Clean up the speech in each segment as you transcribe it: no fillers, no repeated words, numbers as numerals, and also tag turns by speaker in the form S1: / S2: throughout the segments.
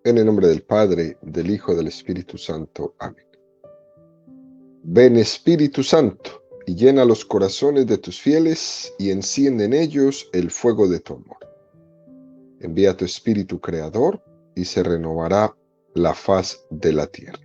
S1: En el nombre del Padre, del Hijo, del Espíritu Santo. Amén. Ven Espíritu Santo, y llena los corazones de tus fieles, y enciende en ellos el fuego de tu amor. Envía tu Espíritu Creador, y se renovará la faz de la tierra.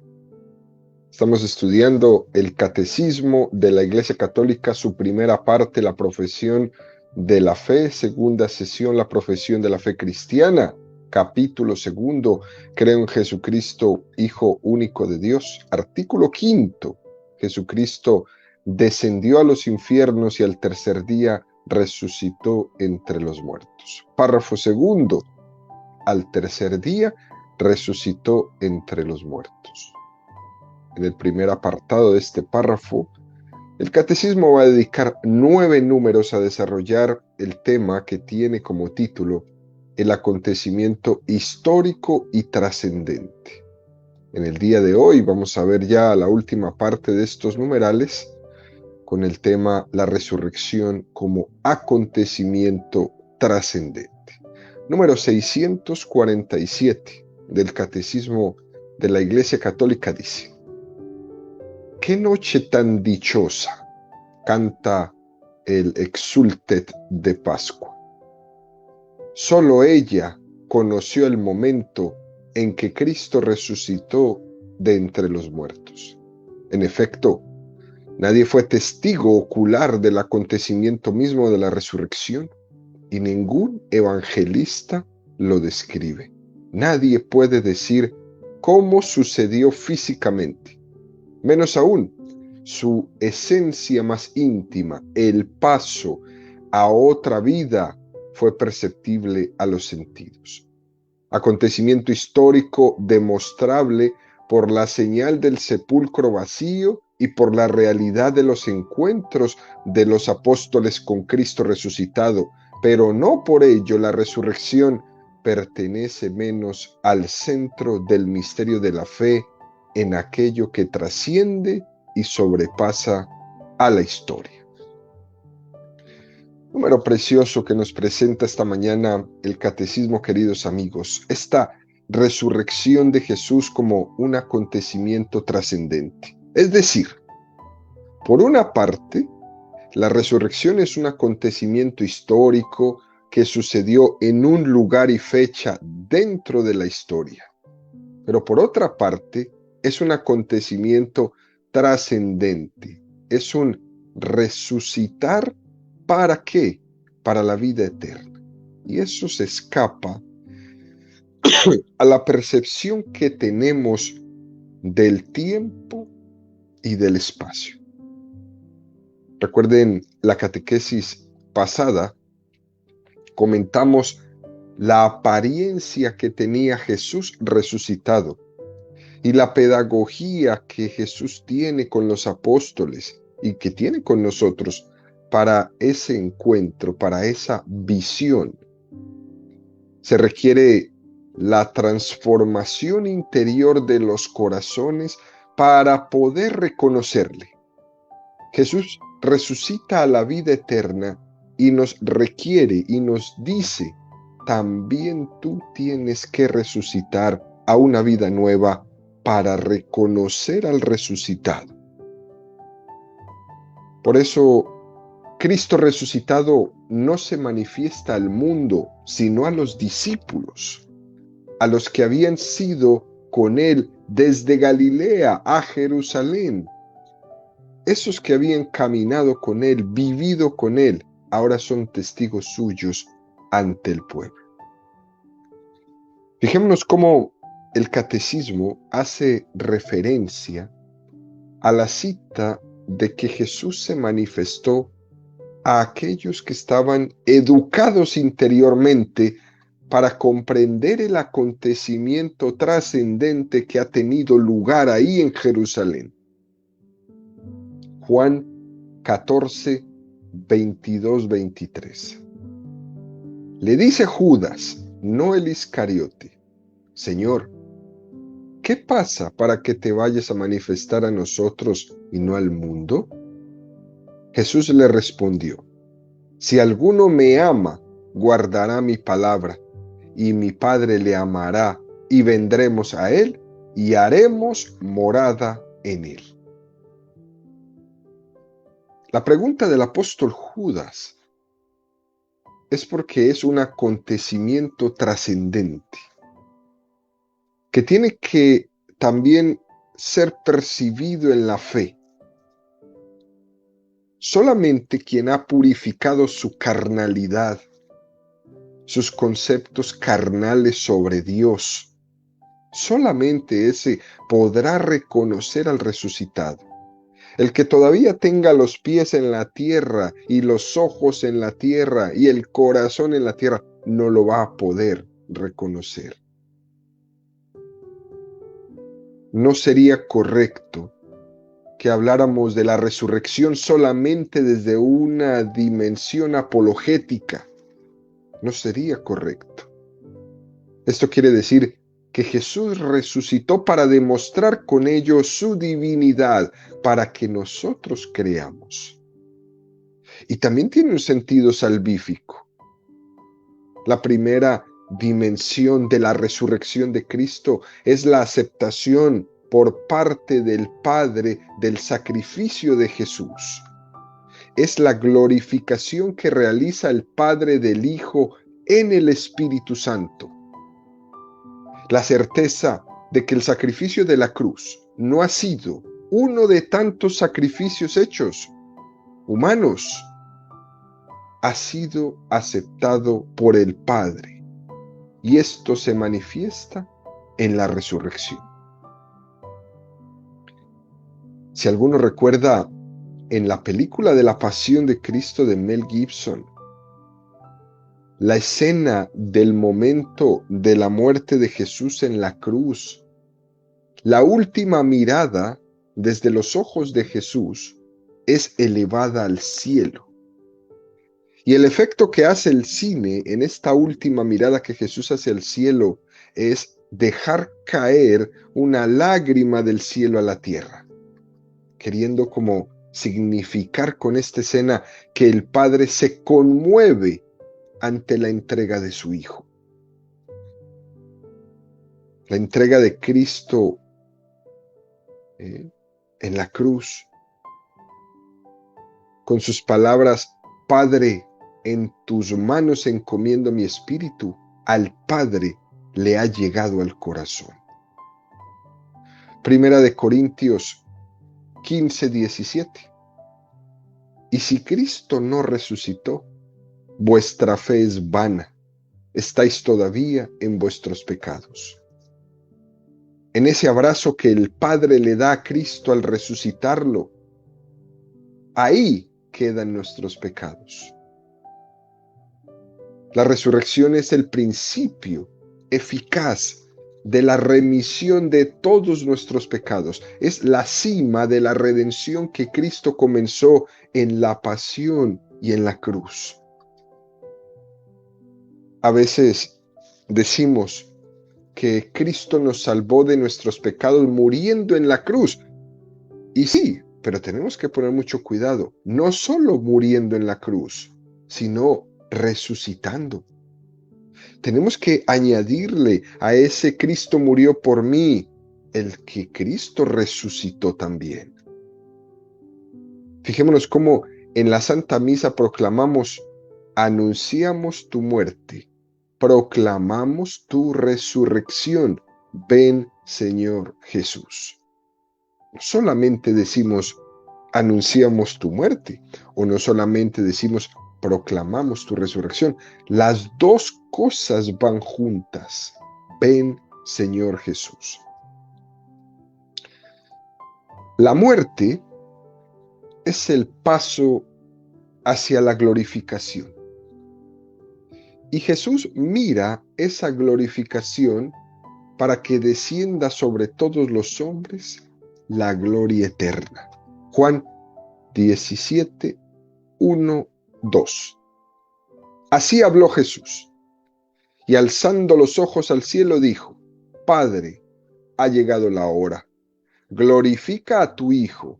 S1: Estamos estudiando el Catecismo de la Iglesia Católica, su primera parte, la profesión de la fe, segunda sesión, la profesión de la fe cristiana. Capítulo segundo, creo en Jesucristo, Hijo único de Dios. Artículo quinto, Jesucristo descendió a los infiernos y al tercer día resucitó entre los muertos. Párrafo segundo, al tercer día resucitó entre los muertos. En el primer apartado de este párrafo, el Catecismo va a dedicar 9 números a desarrollar el tema que tiene como título el acontecimiento histórico y trascendente. En el día de hoy vamos a ver ya la última parte de estos numerales con el tema la resurrección como acontecimiento trascendente. Número 647 del Catecismo de la Iglesia Católica dice: «Qué noche tan dichosa», canta el Exsultet de Pascua. Solo ella conoció el momento en que Cristo resucitó de entre los muertos. En efecto, nadie fue testigo ocular del acontecimiento mismo de la resurrección, y ningún evangelista lo describe. Nadie puede decir cómo sucedió físicamente, menos aún su esencia más íntima, el paso a otra vida, fue perceptible a los sentidos. Acontecimiento histórico demostrable por la señal del sepulcro vacío y por la realidad de los encuentros de los apóstoles con Cristo resucitado, pero no por ello la resurrección pertenece menos al centro del misterio de la fe, en aquello que trasciende y sobrepasa a la historia. Número precioso que nos presenta esta mañana el Catecismo, queridos amigos, esta resurrección de Jesús como un acontecimiento trascendente. Es decir, por una parte, la resurrección es un acontecimiento histórico que sucedió en un lugar y fecha dentro de la historia. Pero por otra parte, es un acontecimiento trascendente. Es un resucitar. ¿Para qué? Para la vida eterna. Y eso se escapa a la percepción que tenemos del tiempo y del espacio. Recuerden la catequesis pasada, comentamos la apariencia que tenía Jesús resucitado y la pedagogía que Jesús tiene con los apóstoles y que tiene con nosotros para ese encuentro, para esa visión. Se requiere la transformación interior de los corazones para poder reconocerle. Jesús resucita a la vida eterna y nos requiere y nos dice: también tú tienes que resucitar a una vida nueva para reconocer al resucitado. Por eso, Cristo resucitado no se manifiesta al mundo, sino a los discípulos, a los que habían sido con él desde Galilea a Jerusalén. Esos que habían caminado con él, vivido con él, ahora son testigos suyos ante el pueblo. Fijémonos cómo el Catecismo hace referencia a la cita de que Jesús se manifestó a aquellos que estaban educados interiormente para comprender el acontecimiento trascendente que ha tenido lugar ahí en Jerusalén. Juan 14, 22, 23. Le dice Judas, no el Iscariote: Señor, ¿qué pasa para que te vayas a manifestar a nosotros y no al mundo? Jesús le respondió: si alguno me ama, guardará mi palabra, y mi Padre le amará, y vendremos a él y haremos morada en él. La pregunta del apóstol Judas es porque es un acontecimiento trascendente que tiene que también ser percibido en la fe. Solamente quien ha purificado su carnalidad, sus conceptos carnales sobre Dios, solamente ese podrá reconocer al resucitado. El que todavía tenga los pies en la tierra y los ojos en la tierra y el corazón en la tierra, no lo va a poder reconocer. No sería correcto que habláramos de la resurrección solamente desde una dimensión apologética. No sería correcto. Esto quiere decir que Jesús resucitó para demostrar con ello su divinidad, para que nosotros creamos. Y también tiene un sentido salvífico. La primera dimensión de la resurrección de Cristo es la aceptación por parte del Padre del sacrificio de Jesús. Es la glorificación que realiza el Padre del Hijo en el Espíritu Santo. La certeza de que el sacrificio de la cruz no ha sido uno de tantos sacrificios hechos humanos, ha sido aceptado por el Padre, y esto se manifiesta en la resurrección. Si alguno recuerda, en la película de la Pasión de Cristo de Mel Gibson, la escena del momento de la muerte de Jesús en la cruz, la última mirada desde los ojos de Jesús es elevada al cielo. Y el efecto que hace el cine en esta última mirada que Jesús hace al cielo es dejar caer una lágrima del cielo a la tierra, queriendo como significar con esta escena que el Padre se conmueve ante la entrega de su Hijo. La entrega de Cristo en la cruz, con sus palabras: Padre, en tus manos encomiendo mi espíritu, al Padre le ha llegado al corazón. Primera de Corintios 15:17. Y si Cristo no resucitó, vuestra fe es vana, estáis todavía en vuestros pecados. En ese abrazo que el Padre le da a Cristo al resucitarlo, ahí quedan nuestros pecados. La resurrección es el principio eficaz de la remisión de todos nuestros pecados. Es la cima de la redención que Cristo comenzó en la pasión y en la cruz. A veces decimos que Cristo nos salvó de nuestros pecados muriendo en la cruz. Y sí, pero tenemos que poner mucho cuidado, no solo muriendo en la cruz, sino resucitando. Tenemos que añadirle a ese Cristo murió por mí, el que Cristo resucitó también. Fijémonos cómo en la Santa Misa proclamamos: anunciamos tu muerte, proclamamos tu resurrección, ven Señor Jesús. No solamente decimos anunciamos tu muerte, o no solamente decimos proclamamos tu resurrección. Las dos cosas van juntas. Ven Señor Jesús. La muerte es el paso hacia la glorificación. Y Jesús mira esa glorificación para que descienda sobre todos los hombres la gloria eterna. Juan 17, 1, 2. Así habló Jesús, y alzando los ojos al cielo dijo: Padre, ha llegado la hora. Glorifica a tu Hijo,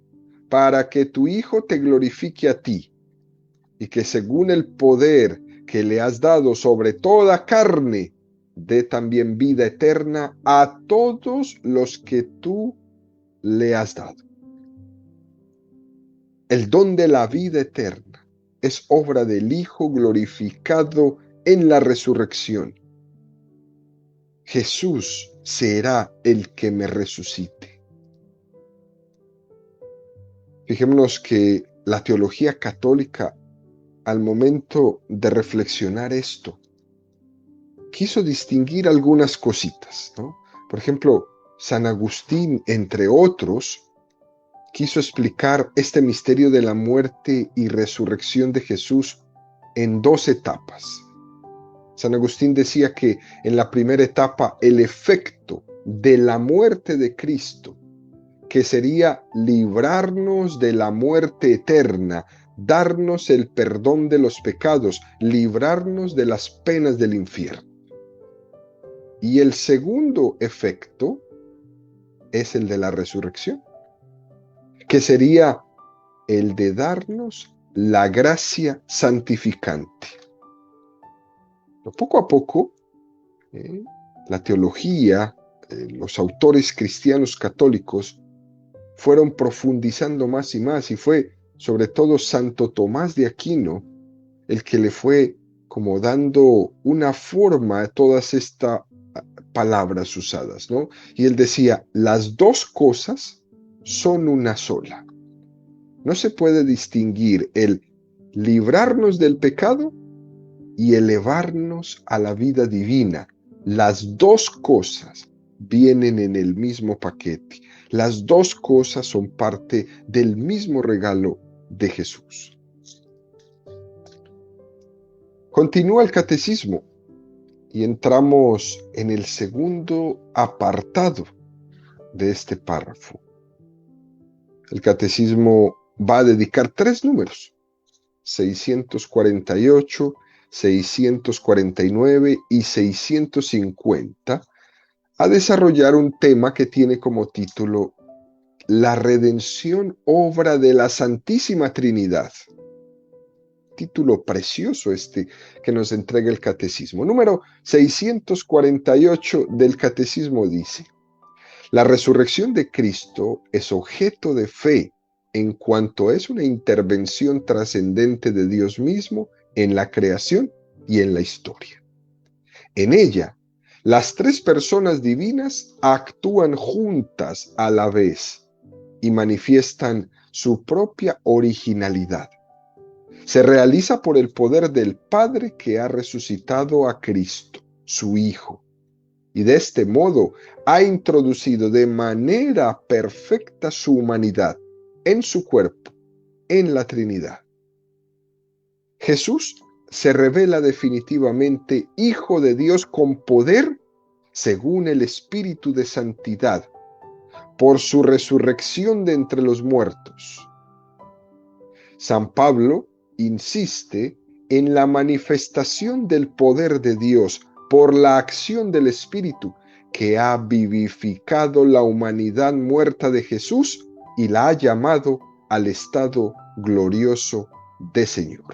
S1: para que tu Hijo te glorifique a ti, y que según el poder que le has dado sobre toda carne, dé también vida eterna a todos los que tú le has dado. El don de la vida eterna es obra del Hijo glorificado en la resurrección. Jesús será el que me resucite. Fijémonos que la teología católica, al momento de reflexionar esto, quiso distinguir algunas cositas, ¿no? Por ejemplo, San Agustín, entre otros, quiso explicar este misterio de la muerte y resurrección de Jesús en dos etapas. San Agustín decía que en la primera etapa el efecto de la muerte de Cristo, que sería librarnos de la muerte eterna, darnos el perdón de los pecados, librarnos de las penas del infierno. Y el segundo efecto es el de la resurrección, que sería el de darnos la gracia santificante. Poco a poco, la teología, los autores cristianos católicos fueron profundizando más y más, y fue sobre todo Santo Tomás de Aquino el que le fue como dando una forma a todas estas palabras usadas, ¿no? Y él decía, las dos cosas son una sola. No se puede distinguir el librarnos del pecado y elevarnos a la vida divina. Las dos cosas vienen en el mismo paquete. Las dos cosas son parte del mismo regalo de Jesús. Continúa el catecismo y entramos en el segundo apartado de este párrafo. El catecismo va a dedicar 3 números, 648, 649 y 650, a desarrollar un tema que tiene como título La redención obra de la Santísima Trinidad. Título precioso este que nos entrega el catecismo. Número 648 del catecismo dice: la resurrección de Cristo es objeto de fe en cuanto es una intervención trascendente de Dios mismo en la creación y en la historia. En ella, las 3 personas divinas actúan juntas a la vez y manifiestan su propia originalidad. Se realiza por el poder del Padre que ha resucitado a Cristo, su Hijo, y de este modo ha introducido de manera perfecta su humanidad en su cuerpo, en la Trinidad. Jesús se revela definitivamente Hijo de Dios con poder según el Espíritu de Santidad, por su resurrección de entre los muertos. San Pablo insiste en la manifestación del poder de Dios por la acción del Espíritu que ha vivificado la humanidad muerta de Jesús y la ha llamado al estado glorioso de Señor.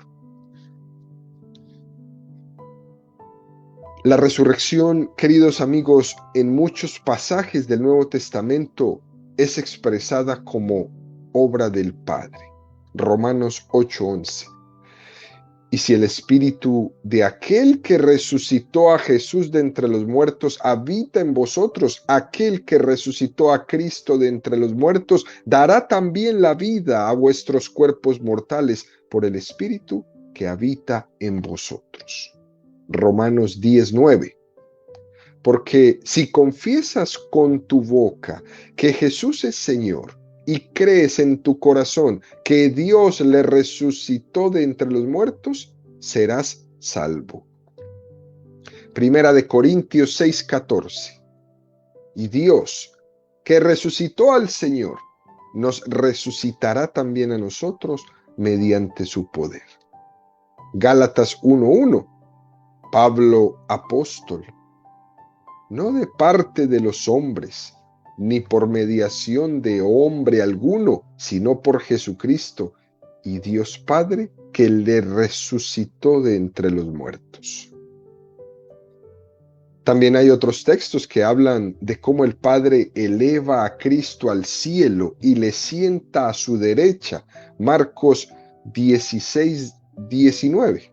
S1: La resurrección, queridos amigos, en muchos pasajes del Nuevo Testamento es expresada como obra del Padre. Romanos 8:11. Y si el Espíritu de aquel que resucitó a Jesús de entre los muertos habita en vosotros, aquel que resucitó a Cristo de entre los muertos dará también la vida a vuestros cuerpos mortales por el Espíritu que habita en vosotros. Romanos 10:9. Porque si confiesas con tu boca que Jesús es Señor y crees en tu corazón que Dios le resucitó de entre los muertos, serás salvo. Primera de Corintios 6:14. Y Dios, que resucitó al Señor, nos resucitará también a nosotros mediante su poder. Gálatas 1:1. Pablo, apóstol, no de parte de los hombres, ni por mediación de hombre alguno, sino por Jesucristo y Dios Padre, que le resucitó de entre los muertos. También hay otros textos que hablan de cómo el Padre eleva a Cristo al cielo y le sienta a su derecha. Marcos 16:19.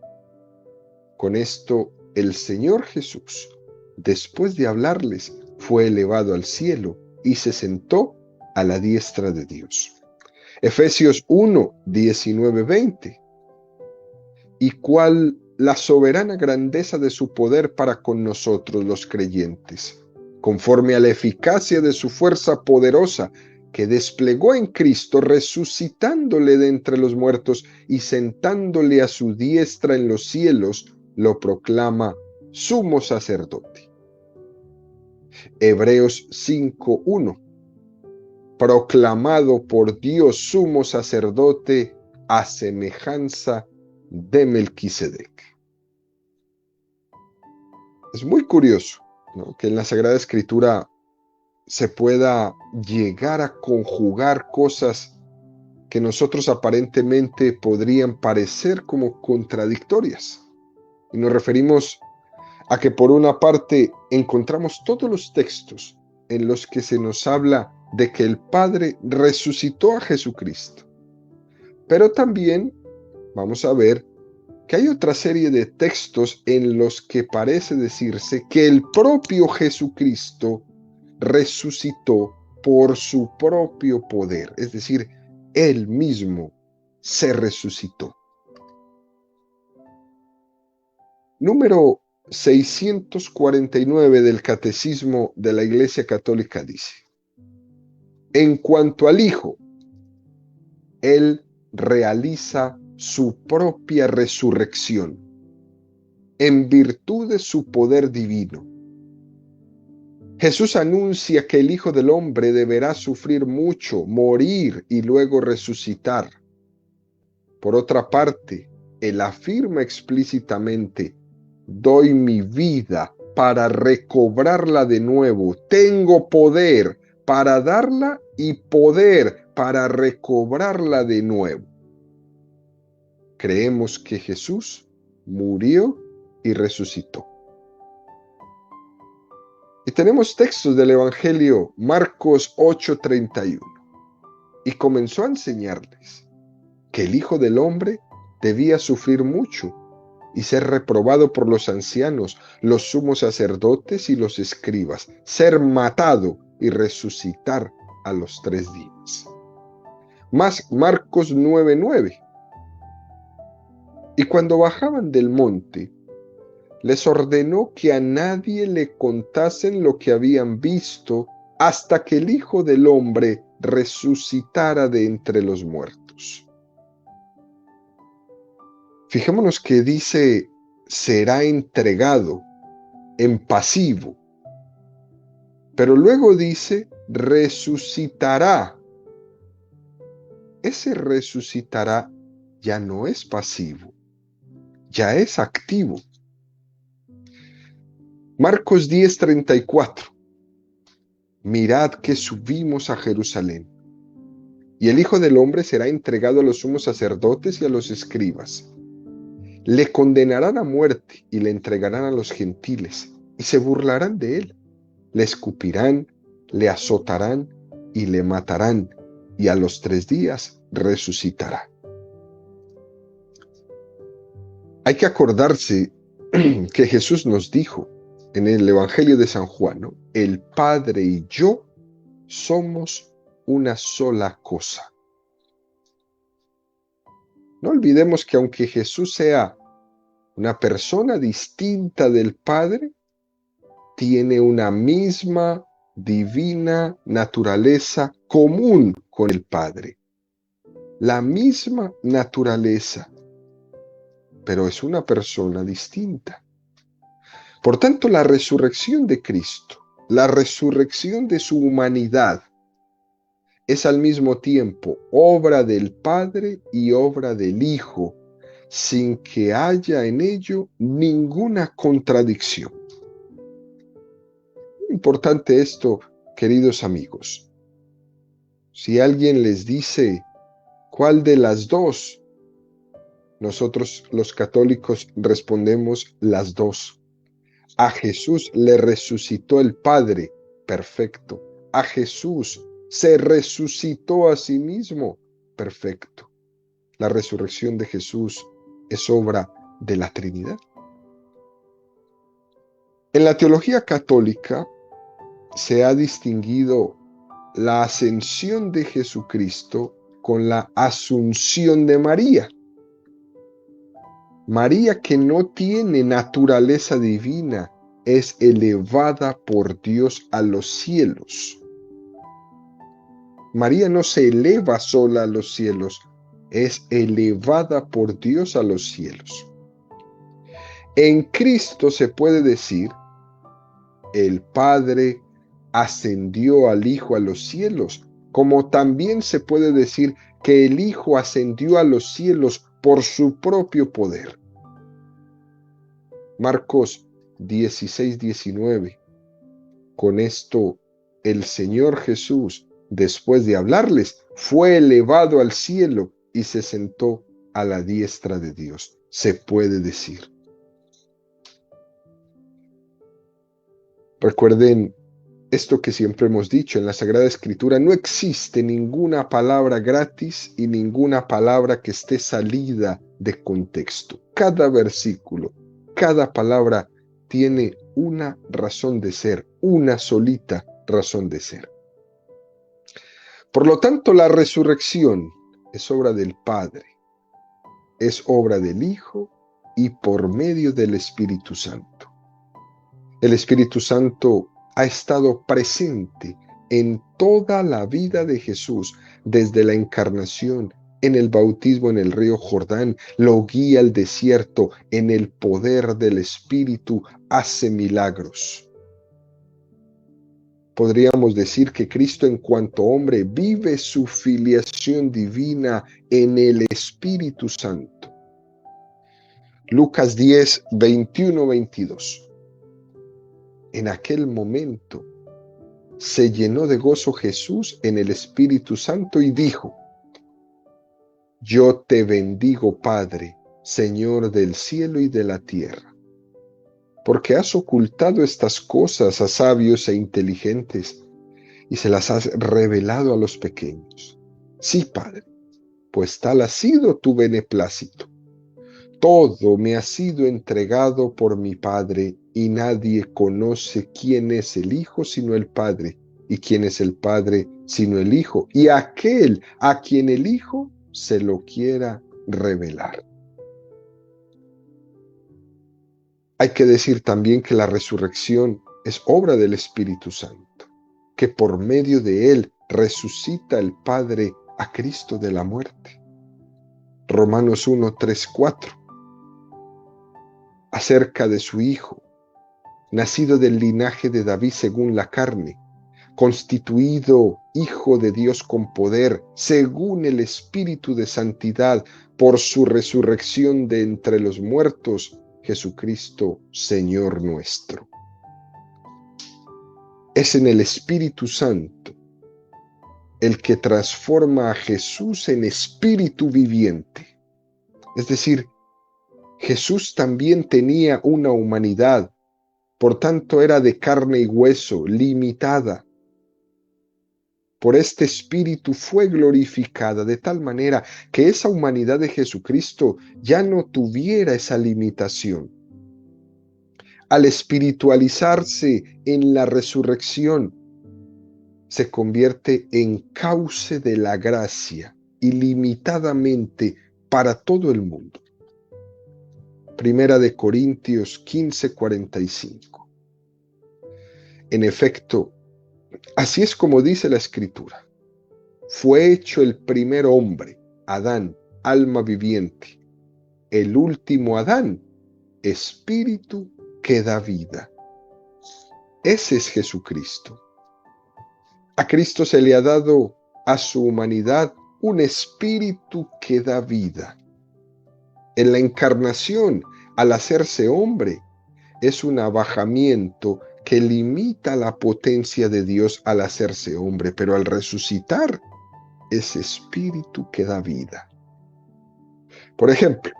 S1: Con esto, el Señor Jesús, después de hablarles, fue elevado al cielo y se sentó a la diestra de Dios. Efesios 1:19-20. ¿Y cuál la soberana grandeza de su poder para con nosotros los creyentes? Conforme a la eficacia de su fuerza poderosa, que desplegó en Cristo, resucitándole de entre los muertos y sentándole a su diestra en los cielos, lo proclama sumo sacerdote. Hebreos 5:1. Proclamado por Dios sumo sacerdote a semejanza de Melquisedec. Es muy curioso, ¿no?, que en la Sagrada Escritura se pueda llegar a conjugar cosas que nosotros aparentemente podrían parecer como contradictorias. Y nos referimos a que por una parte encontramos todos los textos en los que se nos habla de que el Padre resucitó a Jesucristo. Pero también vamos a ver que hay otra serie de textos en los que parece decirse que el propio Jesucristo resucitó por su propio poder, es decir, él mismo se resucitó. Número 649 del Catecismo de la Iglesia Católica dice: en cuanto al Hijo, Él realiza su propia resurrección en virtud de su poder divino. Jesús anuncia que el Hijo del Hombre deberá sufrir mucho, morir y luego resucitar. Por otra parte, Él afirma explícitamente: doy mi vida para recobrarla de nuevo. Tengo poder para darla y poder para recobrarla de nuevo. Creemos que Jesús murió y resucitó. Y tenemos textos del Evangelio, Marcos 8:31. Y comenzó a enseñarles que el Hijo del Hombre debía sufrir mucho y ser reprobado por los ancianos, los sumos sacerdotes y los escribas, ser matado y resucitar a los 3 días. Más Marcos 9:9. Y cuando bajaban del monte, les ordenó que a nadie le contasen lo que habían visto hasta que el Hijo del Hombre resucitara de entre los muertos. Fijémonos que dice será entregado en pasivo, pero luego dice resucitará. Ese resucitará ya no es pasivo, ya es activo. Marcos 10:34. Mirad que subimos a Jerusalén, y el Hijo del Hombre será entregado a los sumos sacerdotes y a los escribas. Le condenarán a muerte y le entregarán a los gentiles, y se burlarán de él. Le escupirán, le azotarán y le matarán, y a los 3 días resucitará. Hay que acordarse que Jesús nos dijo en el Evangelio de San Juan, ¿no?, el Padre y yo somos una sola cosa. No olvidemos que aunque Jesús sea una persona distinta del Padre, tiene una misma divina naturaleza común con el Padre. La misma naturaleza, pero es una persona distinta. Por tanto, la resurrección de Cristo, la resurrección de su humanidad, es al mismo tiempo obra del Padre y obra del Hijo, sin que haya en ello ninguna contradicción. Importante esto, queridos amigos. Si alguien les dice ¿cuál de las dos?, nosotros los católicos respondemos las dos. A Jesús le resucitó el Padre, perfecto. A Jesús se resucitó a sí mismo, perfecto. La resurrección de Jesús es obra de la Trinidad. En la teología católica se ha distinguido la ascensión de Jesucristo con la asunción de María. María, que no tiene naturaleza divina, es elevada por Dios a los cielos. María no se eleva sola a los cielos, es elevada por Dios a los cielos. En Cristo se puede decir, el Padre ascendió al Hijo a los cielos, como también se puede decir que el Hijo ascendió a los cielos por su propio poder. Marcos 16:19. Con esto, el Señor Jesús, después de hablarles, fue elevado al cielo y se sentó a la diestra de Dios. Se puede decir. Recuerden esto que siempre hemos dicho, en la Sagrada Escritura no existe ninguna palabra gratis y ninguna palabra que esté salida de contexto. Cada versículo, cada palabra tiene una razón de ser, una solita razón de ser. Por lo tanto, la resurrección es obra del Padre, es obra del Hijo y por medio del Espíritu Santo. El Espíritu Santo ha estado presente en toda la vida de Jesús, desde la encarnación, en el bautismo en el río Jordán, lo guía al desierto, en el poder del Espíritu hace milagros. Podríamos decir que Cristo, en cuanto hombre, vive su filiación divina en el Espíritu Santo. Lucas 10, 21-22. En aquel momento se llenó de gozo Jesús en el Espíritu Santo y dijo: Yo te bendigo, Padre, Señor del cielo y de la tierra, porque has ocultado estas cosas a sabios e inteligentes y se las has revelado a los pequeños. Sí, Padre, pues tal ha sido tu beneplácito. Todo me ha sido entregado por mi Padre, y nadie conoce quién es el Hijo sino el Padre, y quién es el Padre sino el Hijo, y aquel a quien el Hijo se lo quiera revelar. Hay que decir también que la resurrección es obra del Espíritu Santo, que por medio de él resucita el Padre a Cristo de la muerte. Romanos 1, 3, 4. Acerca de su Hijo, nacido del linaje de David según la carne, constituido Hijo de Dios con poder, según el Espíritu de santidad, por su resurrección de entre los muertos, Jesucristo, Señor nuestro. Es en el Espíritu Santo el que transforma a Jesús en espíritu viviente. Es decir, Jesús también tenía una humanidad, por tanto era de carne y hueso, limitada. Por este Espíritu fue glorificada de tal manera que esa humanidad de Jesucristo ya no tuviera esa limitación. Al espiritualizarse en la resurrección, se convierte en cauce de la gracia ilimitadamente para todo el mundo. Primera de Corintios 15:45. En efecto, así es como dice la Escritura. Fue hecho el primer hombre, Adán, alma viviente. El último Adán, espíritu que da vida. Ese es Jesucristo. A Cristo se le ha dado a su humanidad un espíritu que da vida. En la encarnación, al hacerse hombre, es un abajamiento que limita la potencia de Dios al hacerse hombre, pero al resucitar, es espíritu que da vida. Por ejemplo,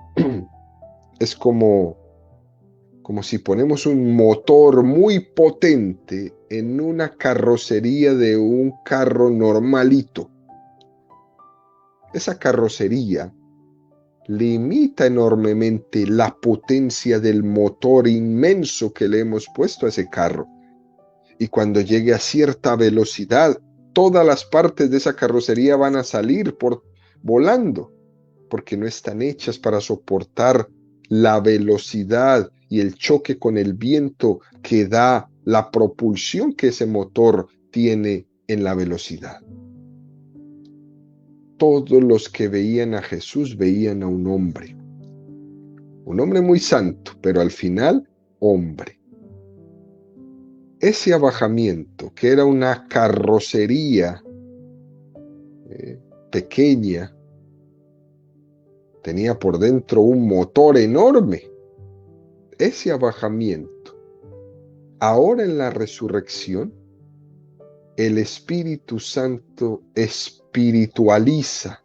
S1: es como como si ponemos un motor muy potente en una carrocería de un carro normalito. Esa carrocería limita enormemente la potencia del motor inmenso que le hemos puesto a ese carro. Y cuando llegue a cierta velocidad, todas las partes de esa carrocería van a salir volando, porque no están hechas para soportar la velocidad y el choque con el viento que da la propulsión que ese motor tiene en la velocidad. Todos los que veían a Jesús veían a un hombre muy santo, pero al final hombre. Ese abajamiento, que era una carrocería pequeña, tenía por dentro un motor enorme. Ese abajamiento, ahora en la resurrección, el Espíritu Santo espiritualiza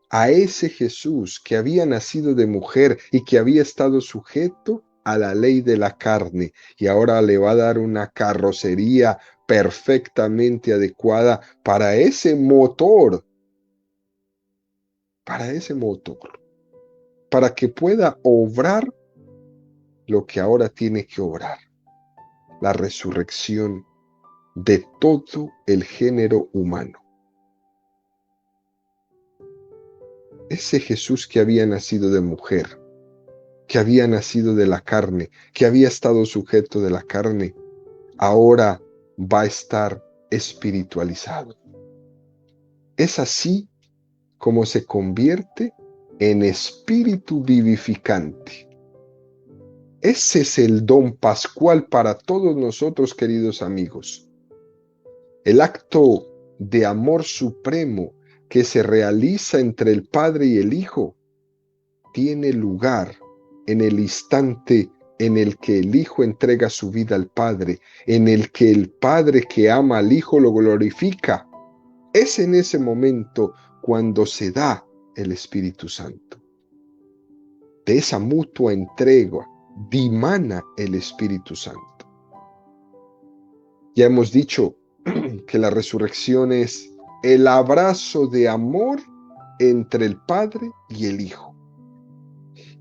S1: a ese Jesús que había nacido de mujer y que había estado sujeto a la ley de la carne, y ahora le va a dar una carrocería perfectamente adecuada para ese motor, para que pueda obrar lo que ahora tiene que obrar, la resurrección de todo el género humano. Ese Jesús que había nacido de mujer, que había nacido de la carne, que había estado sujeto de la carne, ahora va a estar espiritualizado. Es así como se convierte en espíritu vivificante. Ese es el don pascual para todos nosotros, queridos amigos. El acto de amor supremo que se realiza entre el Padre y el Hijo tiene lugar en el instante en el que el Hijo entrega su vida al Padre, en el que el Padre que ama al Hijo lo glorifica. Es en ese momento cuando se da el Espíritu Santo. De esa mutua entrega dimana el Espíritu Santo. Ya hemos dicho que la resurrección es el abrazo de amor entre el Padre y el Hijo.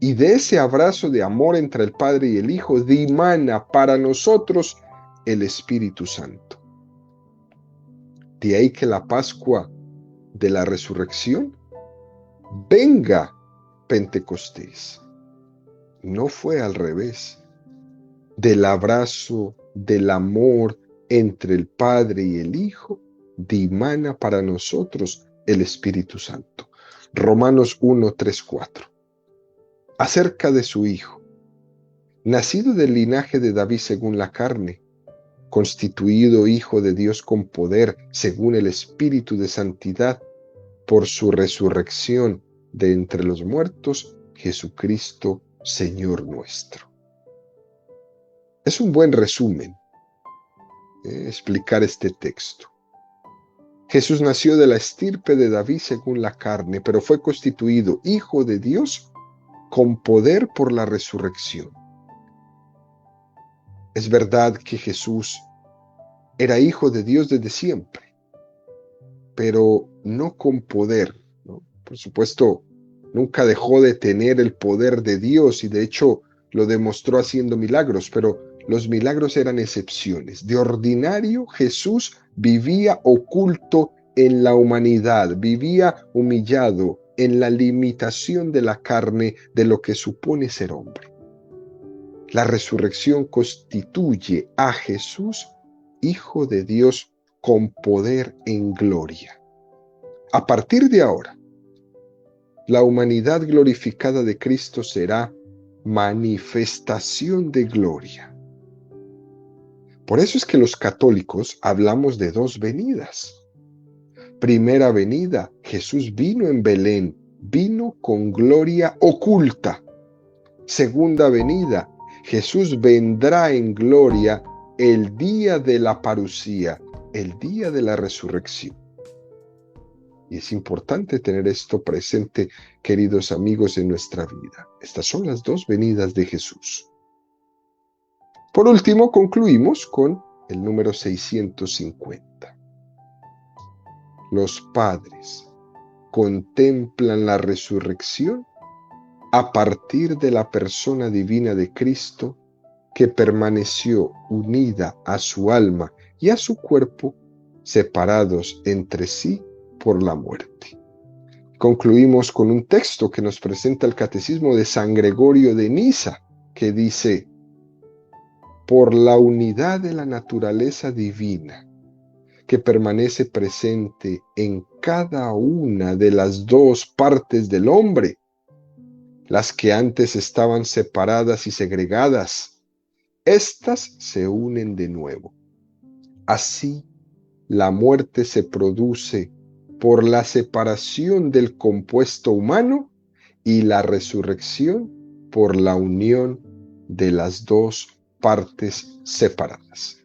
S1: Y de ese abrazo de amor entre el Padre y el Hijo dimana para nosotros el Espíritu Santo. De ahí que la Pascua de la resurrección venga Pentecostés. No fue al revés. Del abrazo, del amor entre el Padre y el Hijo, dimana para nosotros el Espíritu Santo. Romanos 1, 3, 4. Acerca de su Hijo, nacido del linaje de David según la carne, constituido Hijo de Dios con poder según el Espíritu de santidad, por su resurrección de entre los muertos, Jesucristo, Señor nuestro. Es un buen resumen explicar este texto. Jesús nació de la estirpe de David según la carne, pero fue constituido Hijo de Dios con poder por la resurrección. Es verdad que Jesús era Hijo de Dios desde siempre, pero no con poder, ¿no? Por supuesto, nunca dejó de tener el poder de Dios y de hecho lo demostró haciendo milagros, pero los milagros eran excepciones. De ordinario, Jesús vivía oculto en la humanidad, vivía humillado en la limitación de la carne de lo que supone ser hombre. La resurrección constituye a Jesús Hijo de Dios con poder en gloria. A partir de ahora, la humanidad glorificada de Cristo será manifestación de gloria. Por eso es que los católicos hablamos de dos venidas. Primera venida, Jesús vino en Belén, vino con gloria oculta. Segunda venida, Jesús vendrá en gloria el día de la parucía, el día de la resurrección. Y es importante tener esto presente, queridos amigos, en nuestra vida. Estas son las dos venidas de Jesús. Por último, concluimos con el número 650. Los padres contemplan la resurrección a partir de la persona divina de Cristo, que permaneció unida a su alma y a su cuerpo, separados entre sí por la muerte. Concluimos con un texto que nos presenta el Catecismo de San Gregorio de Niza, que dice: por la unidad de la naturaleza divina, que permanece presente en cada una de las dos partes del hombre, las que antes estaban separadas y segregadas, éstas se unen de nuevo. Así, la muerte se produce por la separación del compuesto humano y la resurrección por la unión de las dos partes separadas.